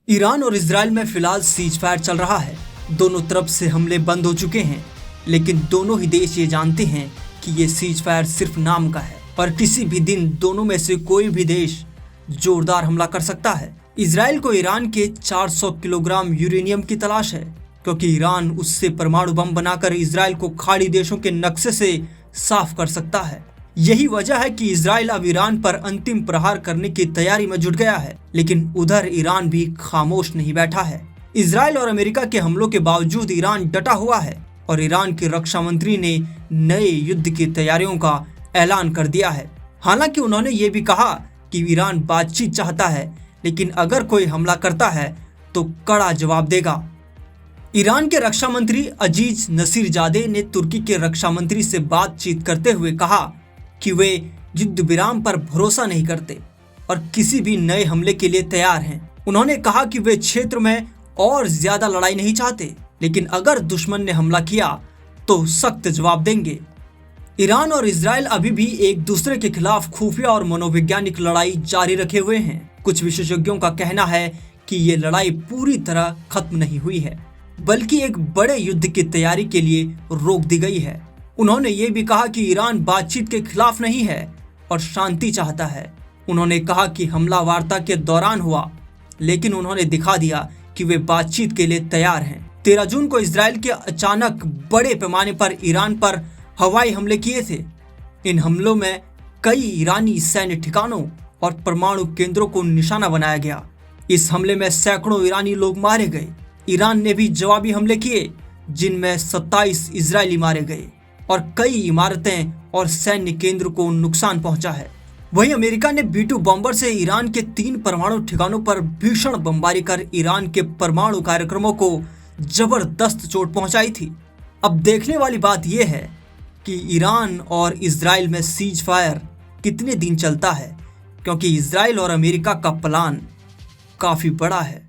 Iran और Israel में फिलहाल सीज फायर चल रहा है। दोनों तरफ से हमले बंद हो चुके हैं, लेकिन दोनों ही देश ये जानते हैं कि ये सीज फायर सिर्फ नाम का है और किसी भी दिन दोनों में से कोई भी देश जोरदार हमला कर सकता है। इजराइल को ईरान के 400 किलोग्राम यूरेनियम की तलाश है, क्योंकि ईरान उससे परमाणु बम बनाकर इजराइल को खाड़ी देशों के नक्शे से साफ कर सकता है। यही वजह है कि इजराइल अब ईरान पर अंतिम प्रहार करने की तैयारी में जुट गया है, लेकिन उधर ईरान भी खामोश नहीं बैठा है। इजराइल और अमेरिका के हमलों के बावजूद ईरान डटा हुआ है और ईरान के रक्षा मंत्री ने नए युद्ध की तैयारियों का ऐलान कर दिया है। हालांकि उन्होंने ये भी कहा कि ईरान बातचीत चाहता है, लेकिन अगर कोई हमला करता है तो कड़ा जवाब देगा। ईरान के रक्षा मंत्री अजीज नसीरजादे ने तुर्की के रक्षा मंत्री से बातचीत करते हुए कहा कि वे युद्ध विराम पर भरोसा नहीं करते और किसी भी नए हमले के लिए तैयार हैं। उन्होंने कहा कि वे क्षेत्र में और ज्यादा लड़ाई नहीं चाहते, लेकिन अगर दुश्मन ने हमला किया तो सख्त जवाब देंगे। ईरान और इजराइल अभी भी एक दूसरे के खिलाफ खुफिया और मनोवैज्ञानिक लड़ाई जारी रखे हुए हैं। कुछ विशेषज्ञों का कहना है कि ये लड़ाई पूरी तरह खत्म नहीं हुई है, बल्कि एक बड़े युद्ध की तैयारी के लिए रोक दी गई है। उन्होंने ये भी कहा कि ईरान बातचीत के खिलाफ नहीं है और शांति चाहता है। उन्होंने कहा कि हमला वार्ता के दौरान हुआ, लेकिन उन्होंने दिखा दिया कि वे बातचीत के लिए तैयार हैं। 13 जून को इजराइल के अचानक बड़े पैमाने पर ईरान पर हवाई हमले किए थे। इन हमलों में कई ईरानी सैन्य ठिकानों और परमाणु केंद्रों को निशाना बनाया गया। इस हमले में सैकड़ों ईरानी लोग मारे गए। ईरान ने भी जवाबी हमले किए, जिनमें 27 इजरायली मारे गए और कई इमारतें और सैन्य केंद्र को नुकसान पहुंचा है। वहीं अमेरिका ने B-2 बॉम्बर से ईरान के 3 परमाणु ठिकानों पर भीषण बमबारी कर ईरान के परमाणु कार्यक्रमों को जबरदस्त चोट पहुंचाई थी। अब देखने वाली बात यह है कि ईरान और इजराइल में सीज फायर कितने दिन चलता है, क्योंकि इजराइल और अमेरिका का प्लान काफी बड़ा है।